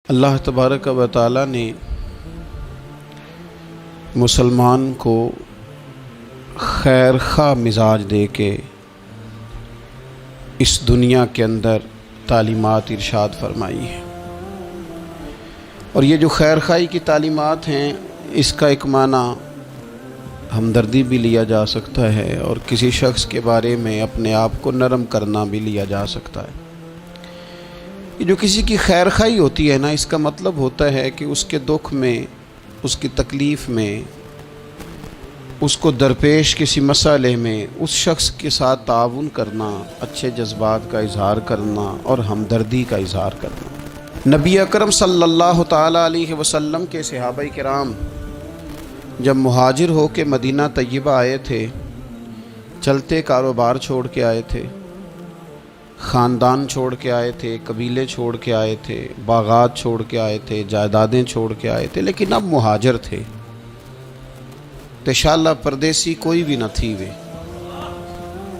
اللہ تبارک و تعالی نے مسلمان کو خیر خواہ مزاج دے کے اس دنیا کے اندر تعلیمات ارشاد فرمائی ہے، اور یہ جو خیر خواہی کی تعلیمات ہیں اس کا ایک معنی ہمدردی بھی لیا جا سکتا ہے، اور کسی شخص کے بارے میں اپنے آپ کو نرم کرنا بھی لیا جا سکتا ہے۔ یہ جو کسی کی خیر خواہی ہوتی ہے نا، اس کا مطلب ہوتا ہے کہ اس کے دکھ میں، اس کی تکلیف میں، اس کو درپیش کسی مسئلے میں اس شخص کے ساتھ تعاون کرنا، اچھے جذبات کا اظہار کرنا اور ہمدردی کا اظہار کرنا۔ نبی اکرم صلی اللہ تعالیٰ علیہ وسلم کے صحابہ کرام جب مہاجر ہو کے مدینہ طیبہ آئے تھے، چلتے کاروبار چھوڑ کے آئے تھے، خاندان چھوڑ کے آئے تھے، قبیلے چھوڑ کے آئے تھے، باغات چھوڑ کے آئے تھے، جائیدادیں چھوڑ کے آئے تھے، لیکن اب مہاجر تھے۔ تشالہ پردیسی کوئی بھی نہ تھی وے،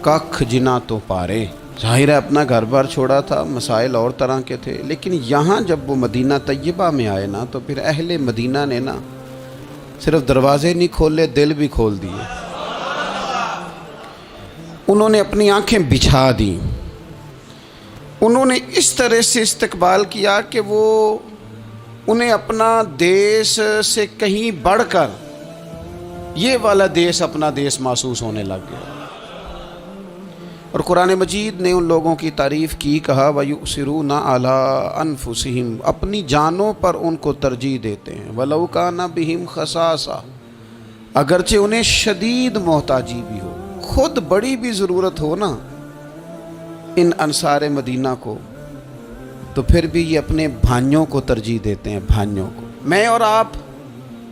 ککھ جنا تو پارے۔ ظاہر ہے اپنا گھر بار چھوڑا تھا، مسائل اور طرح کے تھے، لیکن یہاں جب وہ مدینہ طیبہ میں آئے نا، تو پھر اہل مدینہ نے نا صرف دروازے نہیں کھولے، دل بھی کھول دیے۔ انہوں نے اپنی آنکھیں بچھا دیں، انہوں نے اس طرح سے استقبال کیا کہ وہ انہیں اپنا دیس سے کہیں بڑھ کر یہ والا دیس اپنا دیس محسوس ہونے لگ گیا۔ اور قرآن مجید نے ان لوگوں کی تعریف کی، کہا وَيُؤْثِرُونَ عَلَىٰ أَنفُسِهِمْ، اپنی جانوں پر ان کو ترجیح دیتے ہیں، وَلَوْ كَانَ بِهِمْ خَصَاصَةٌ، اگرچہ انہیں شدید محتاجی بھی ہو، خود بڑی بھی ضرورت ہو نا ان انصار مدینہ کو، تو پھر بھی یہ اپنے بھائیوں کو ترجیح دیتے ہیں، بھائیوں کو۔ میں اور آپ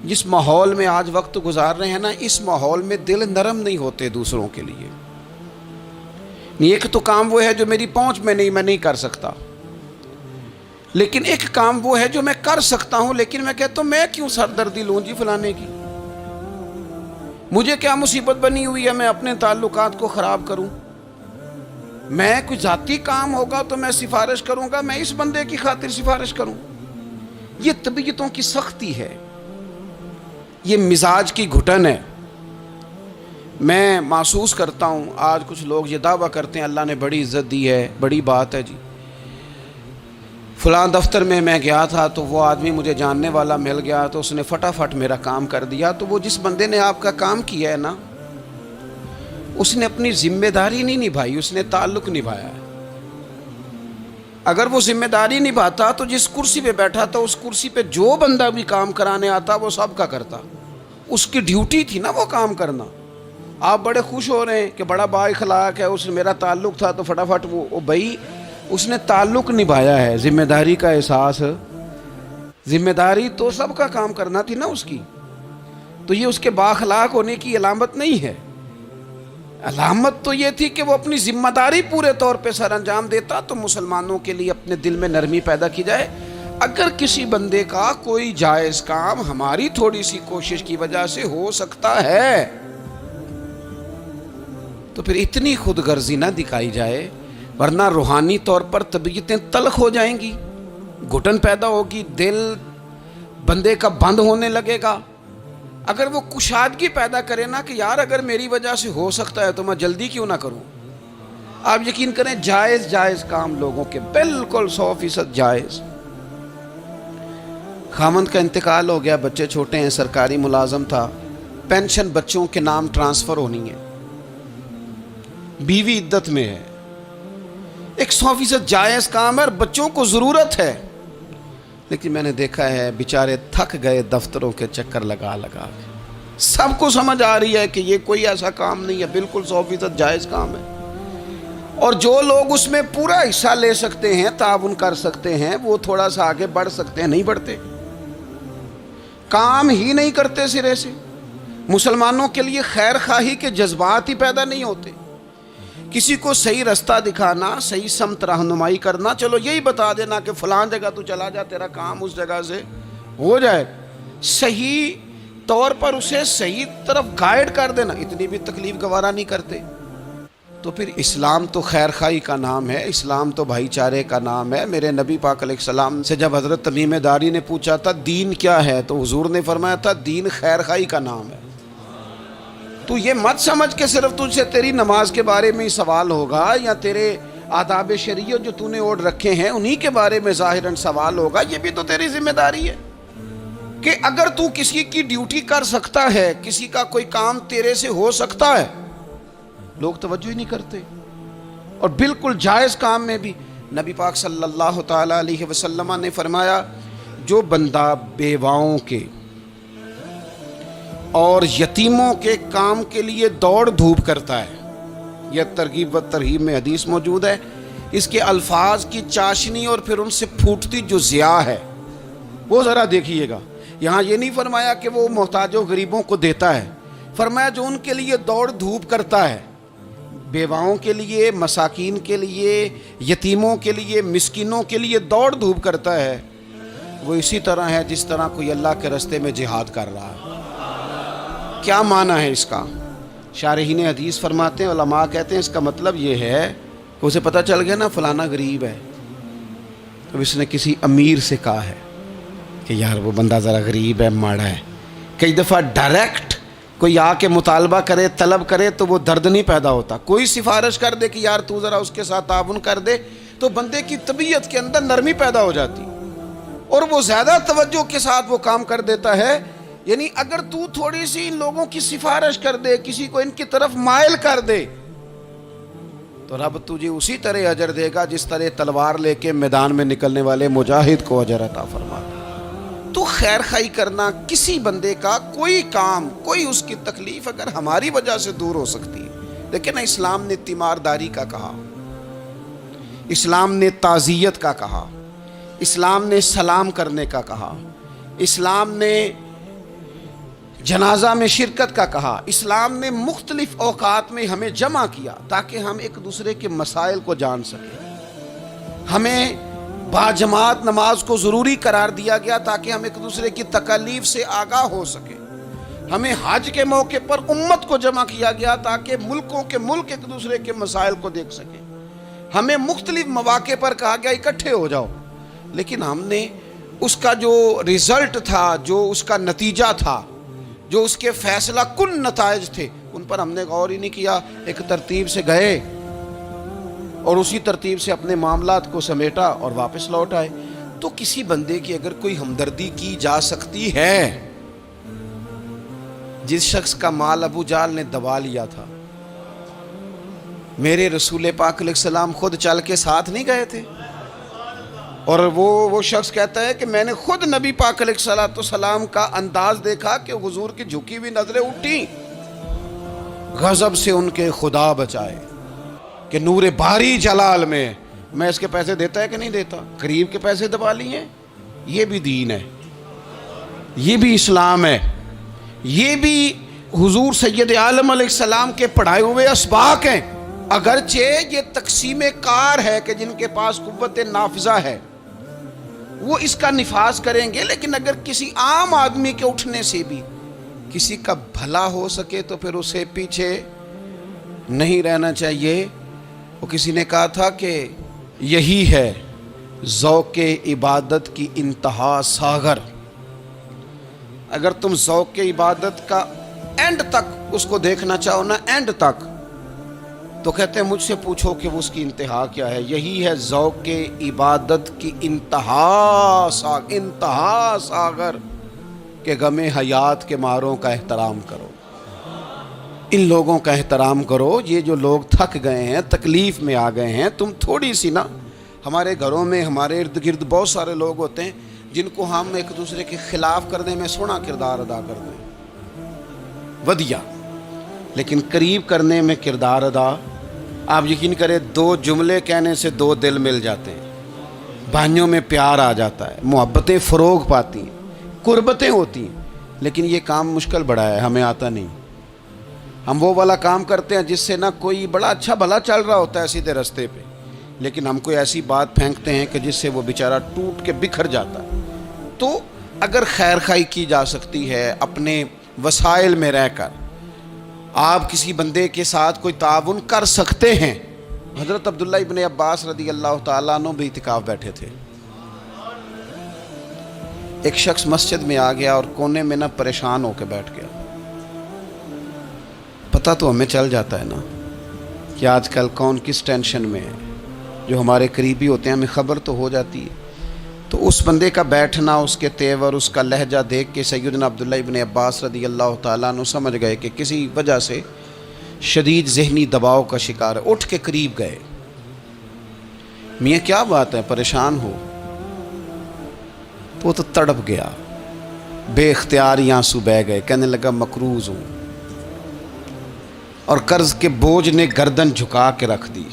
جس ماحول میں آج وقت گزار رہے ہیں نا، اس ماحول میں دل نرم نہیں ہوتے دوسروں کے لیے۔ ایک تو کام وہ ہے جو میری پہنچ میں نہیں، میں نہیں کر سکتا، لیکن ایک کام وہ ہے جو میں کر سکتا ہوں، لیکن میں کہتا ہوں میں کیوں سردردی لوں جی فلانے کی، مجھے کیا مصیبت بنی ہوئی ہے میں اپنے تعلقات کو خراب کروں؟ میں کوئی ذاتی کام ہوگا تو میں سفارش کروں گا، میں اس بندے کی خاطر سفارش کروں؟ یہ طبیعتوں کی سختی ہے، یہ مزاج کی گھٹن ہے۔ میں محسوس کرتا ہوں آج کچھ لوگ یہ دعویٰ کرتے ہیں اللہ نے بڑی عزت دی ہے، بڑی بات ہے جی، فلاں دفتر میں گیا تھا تو وہ آدمی مجھے جاننے والا مل گیا تو اس نے فٹافٹ میرا کام کر دیا۔ تو وہ جس بندے نے آپ کا کام کیا ہے نا، اس نے اپنی ذمہ داری نہیں نبھائی، اس نے تعلق نبھایا ہے۔ اگر وہ ذمہ داری نبھاتا تو جس کرسی پہ بیٹھا تھا اس کرسی پہ جو بندہ بھی کام کرانے آتا وہ سب کا کرتا، اس کی ڈیوٹی تھی نا وہ کام کرنا۔ آپ بڑے خوش ہو رہے ہیں کہ بڑا با اخلاق ہے، اس سے میرا تعلق تھا تو فٹافٹ وہ بھائی اس نے تعلق نبھایا ہے، ذمہ داری کا احساس، ذمہ داری تو سب کا کام کرنا تھی نا اس کی، تو یہ اس کے با اخلاق ہونے کی علامت نہیں ہے۔ علامت تو یہ تھی کہ وہ اپنی ذمہ داری پورے طور پہ سر انجام دیتا، تو مسلمانوں کے لیے اپنے دل میں نرمی پیدا کی جائے۔ اگر کسی بندے کا کوئی جائز کام ہماری تھوڑی سی کوشش کی وجہ سے ہو سکتا ہے تو پھر اتنی خود غرضی نہ دکھائی جائے، ورنہ روحانی طور پر طبیعتیں تلخ ہو جائیں گی، گھٹن پیدا ہوگی، دل بندے کا بند ہونے لگے گا۔ اگر وہ کشادگی پیدا کرے نا کہ یار اگر میری وجہ سے ہو سکتا ہے تو میں جلدی کیوں نہ کروں۔ آپ یقین کریں جائز کام لوگوں کے بالکل 100% جائز۔ خامند کا انتقال ہو گیا، بچے چھوٹے ہیں، سرکاری ملازم تھا، پینشن بچوں کے نام ٹرانسفر ہونی ہے، بیوی عدت میں ہے، ایک 100% جائز کام ہے اور بچوں کو ضرورت ہے، لیکن میں نے دیکھا ہے بیچارے تھک گئے دفتروں کے چکر لگا لگا کے۔ سب کو سمجھ آ رہی ہے کہ یہ کوئی ایسا کام نہیں ہے، بالکل 100% جائز کام ہے، اور جو لوگ اس میں پورا حصہ لے سکتے ہیں، تعاون کر سکتے ہیں، وہ تھوڑا سا آگے بڑھ سکتے ہیں، نہیں بڑھتے، کام ہی نہیں کرتے سرے سے۔ مسلمانوں کے لیے خیر خواہی کے جذبات ہی پیدا نہیں ہوتے، کسی کو صحیح رستہ دکھانا، صحیح سمت رہنمائی کرنا، چلو یہی بتا دینا کہ فلاں جگہ تو چلا جا، تیرا کام اس جگہ سے ہو جائے، صحیح طور پر اسے صحیح طرف گائیڈ کر دینا، اتنی بھی تکلیف گوارا نہیں کرتے۔ تو پھر اسلام تو خیر خواہی کا نام ہے، اسلام تو بھائی چارے کا نام ہے۔ میرے نبی پاک علیہ السلام سے جب حضرت تمیم داری نے پوچھا تھا دین کیا ہے، تو حضور نے فرمایا تھا دین خیر خواہی کا نام ہے۔ تو یہ مت سمجھ کہ صرف تجھ سے تیری نماز کے بارے میں ہی سوال ہوگا، یا تیرے آداب شریعت جو تو نے اوڑھ رکھے ہیں انہی کے بارے میں ظاہراً سوال ہوگا۔ یہ بھی تو تیری ذمہ داری ہے کہ اگر تو کسی کی ڈیوٹی کر سکتا ہے، کسی کا کوئی کام تیرے سے ہو سکتا ہے، لوگ توجہ ہی نہیں کرتے۔ اور بالکل جائز کام میں بھی نبی پاک صلی اللہ تعالی علیہ وسلم نے فرمایا جو بندہ بیواؤں کے اور یتیموں کے کام کے لیے دوڑ دھوپ کرتا ہے، یہ ترغیب و ترہیب میں حدیث موجود ہے، اس کے الفاظ کی چاشنی اور پھر ان سے پھوٹتی جو ضیاء ہے وہ ذرا دیکھیے گا۔ یہاں یہ نہیں فرمایا کہ وہ محتاجوں غریبوں کو دیتا ہے، فرمایا جو ان کے لیے دوڑ دھوپ کرتا ہے، بیواؤں کے لیے، مساکین کے لیے، یتیموں کے لیے، مسکینوں کے لیے دوڑ دھوپ کرتا ہے، وہ اسی طرح ہے جس طرح کوئی اللہ کے راستے میں جہاد کر رہا ہے۔ کیا معنی ہے اس کا؟ شارحین حدیث فرماتے ہیں، علماء کہتے ہیں اس کا مطلب یہ ہے کہ اسے پتہ چل گیا نا فلانا غریب ہے، تو اس نے کسی امیر سے کہا ہے کہ یار وہ بندہ ذرا غریب ہے، ماڑا ہے۔ کئی دفعہ ڈائریکٹ کوئی آ کے مطالبہ کرے، طلب کرے تو وہ درد نہیں پیدا ہوتا۔ کوئی سفارش کر دے کہ یار تو ذرا اس کے ساتھ تعاون کر دے، تو بندے کی طبیعت کے اندر نرمی پیدا ہو جاتی اور وہ زیادہ توجہ کے ساتھ وہ کام کر دیتا ہے۔ یعنی اگر تو تھوڑی سی ان لوگوں کی سفارش کر دے، کسی کو ان کی طرف مائل کر دے، تو رب تجھے اسی طرح اجر دے گا جس طرح تلوار لے کے میدان میں نکلنے والے مجاہد کو اجر عطا فرماتا۔ تو خیر خواہی کرنا، کسی بندے کا کوئی کام، کوئی اس کی تکلیف اگر ہماری وجہ سے دور ہو سکتی ہے، لیکن اسلام نے تیمارداری کا کہا، اسلام نے تعزیت کا کہا، اسلام نے سلام کرنے کا کہا، اسلام نے جنازہ میں شرکت کا کہا، اسلام نے مختلف اوقات میں ہمیں جمع کیا تاکہ ہم ایک دوسرے کے مسائل کو جان سکیں۔ ہمیں باجماعت نماز کو ضروری قرار دیا گیا تاکہ ہم ایک دوسرے کی تکالیف سے آگاہ ہو سکیں۔ ہمیں حج کے موقع پر امت کو جمع کیا گیا تاکہ ملکوں کے ملک ایک دوسرے کے مسائل کو دیکھ سکیں۔ ہمیں مختلف مواقع پر کہا گیا اکٹھے ہو جاؤ، لیکن ہم نے اس کا جو رزلٹ تھا، جو اس کا نتیجہ تھا، جو اس کے فیصلہ کن نتائج تھے، ان پر ہم نے غور ہی نہیں کیا۔ ایک ترتیب سے گئے اور اسی ترتیب سے اپنے معاملات کو سمیٹا اور واپس لوٹ آئے۔ تو کسی بندے کی اگر کوئی ہمدردی کی جا سکتی ہے، جس شخص کا مال ابو جہل نے دبا لیا تھا، میرے رسول پاک علیہ السلام خود چل کے ساتھ نہیں گئے تھے، اور وہ شخص کہتا ہے کہ میں نے خود نبی پاک علیہ السلام کا انداز دیکھا کہ حضور کی جھکی ہوئی نظریں اٹھی، غضب سے ان کے خدا بچائے کہ نور باری جلال میں اس کے پیسے دیتا ہے کہ نہیں دیتا، غریب کے پیسے دبا لیے۔ یہ بھی دین ہے، یہ بھی اسلام ہے، یہ بھی حضور سید عالم علیہ السلام کے پڑھائے ہوئے اسباق ہیں۔ اگرچہ یہ تقسیم کار ہے کہ جن کے پاس قوت نافذہ ہے وہ اس کا نفاذ کریں گے، لیکن اگر کسی عام آدمی کے اٹھنے سے بھی کسی کا بھلا ہو سکے تو پھر اسے پیچھے نہیں رہنا چاہیے۔ وہ کسی نے کہا تھا کہ یہی ہے ذوق عبادت کی انتہا ساغر۔ اگر تم ذوق عبادت کا اینڈ تک اس کو دیکھنا چاہو نا، اینڈ تک، تو کہتے ہیں مجھ سے پوچھو کہ وہ اس کی انتہا کیا ہے۔ یہی ہے ذوق عبادت کی انتہا ساغر کہ غم حیات کے ماروں کا احترام کرو۔ ان لوگوں کا احترام کرو، یہ جو لوگ تھک گئے ہیں، تکلیف میں آ گئے ہیں۔ تم تھوڑی سی نا، ہمارے گھروں میں ہمارے ارد گرد بہت سارے لوگ ہوتے ہیں جن کو ہم ایک دوسرے کے خلاف کرنے میں سونا کردار ادا کر دیں، ودیا، لیکن قریب کرنے میں کردار ادا، آپ یقین کریں 2 جملے کہنے سے 2 دل مل جاتے ہیں، بھائیوں میں پیار آ جاتا ہے، محبتیں فروغ پاتی ہیں، قربتیں ہوتی ہیں۔ لیکن یہ کام مشکل بڑا ہے، ہمیں آتا نہیں۔ ہم وہ والا کام کرتے ہیں جس سے نہ کوئی بڑا اچھا بھلا چل رہا ہوتا ہے سیدھے رستے پہ، لیکن ہم کوئی ایسی بات پھینکتے ہیں کہ جس سے وہ بیچارہ ٹوٹ کے بکھر جاتا ہے۔ تو اگر خیر خواہی کی جا سکتی ہے اپنے وسائل میں رہ کر، آپ کسی بندے کے ساتھ کوئی تعاون کر سکتے ہیں۔ حضرت عبداللہ ابن عباس رضی اللہ تعالیٰ عنہ بھی اعتکاف بیٹھے تھے۔ ایک شخص مسجد میں آ گیا اور کونے میں نہ پریشان ہو کے بیٹھ گیا۔ پتہ تو ہمیں چل جاتا ہے نا کہ آج کل کون کس ٹینشن میں ہے، جو ہمارے قریبی ہوتے ہیں ہمیں خبر تو ہو جاتی ہے۔ تو اس بندے کا بیٹھنا، اس کے تیور، اس کا لہجہ دیکھ کے سیدنا عبداللہ ابن عباس رضی اللہ تعالیٰ عنہ سمجھ گئے کہ کسی وجہ سے شدید ذہنی دباؤ کا شکار ہے۔ اٹھ کے قریب گئے، میاں کیا بات ہے، پریشان ہو؟ تو تڑپ گیا، بے اختیار ہی آنسو بہہ گئے، کہنے لگا مقروض ہوں اور قرض کے بوجھ نے گردن جھکا کے رکھ دی،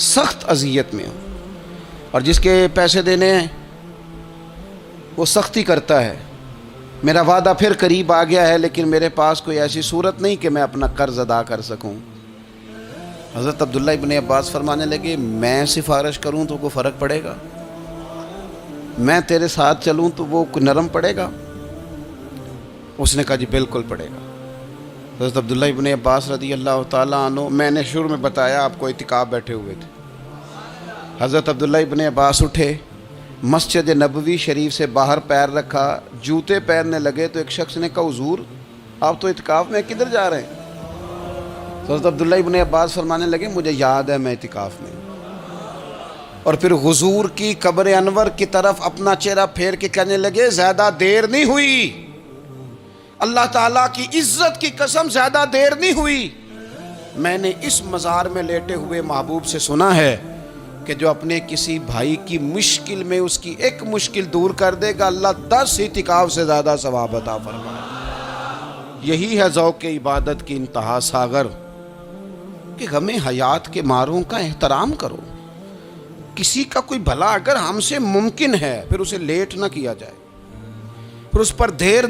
سخت اذیت میں ہوں، اور جس کے پیسے دینے ہیں وہ سختی کرتا ہے۔ میرا وعدہ پھر قریب آ گیا ہے، لیکن میرے پاس کوئی ایسی صورت نہیں کہ میں اپنا قرض ادا کر سکوں۔ حضرت عبداللہ ابن عباس فرمانے لگے میں سفارش کروں تو کوئی فرق پڑے گا؟ میں تیرے ساتھ چلوں تو وہ کوئی نرم پڑے گا؟ اس نے کہا جی بالکل پڑے گا۔ حضرت عبداللہ ابن عباس رضی اللہ تعالیٰ عنہ، میں نے شروع میں بتایا آپ کو اعتکاف بیٹھے ہوئے تھے۔ حضرت عبداللہ ابن عباس اٹھے، مسجد نبوی شریف سے باہر پیر رکھا، جوتے پہننے لگے تو ایک شخص نے کہا حضور آپ تو اعتکاف میں کدھر جا رہے ہیں؟ تو حضرت عبداللہ ابن عباس فرمانے لگے مجھے یاد ہے میں اعتکاف میں، اور پھر حضور کی قبر انور کی طرف اپنا چہرہ پھیر کے کہنے لگے زیادہ دیر نہیں ہوئی، اللہ تعالیٰ کی عزت کی قسم زیادہ دیر نہیں ہوئی، میں نے اس مزار میں لیٹے ہوئے محبوب سے سنا ہے کہ جو اپنے کسی بھائی کی مشکل میں اس کی ایک مشکل دور کر دے گا، اللہ 10 اعتکاف سے زیادہ ثواب عطا فرمائے۔ یہی ہے ذوق عبادت کی انتہا ساغر، کہ غم حیات کے ماروں کا احترام کرو۔ کسی کا کوئی بھلا اگر ہم سے ممکن ہے پھر اسے لیٹ نہ کیا جائے، پھر اس پر دیر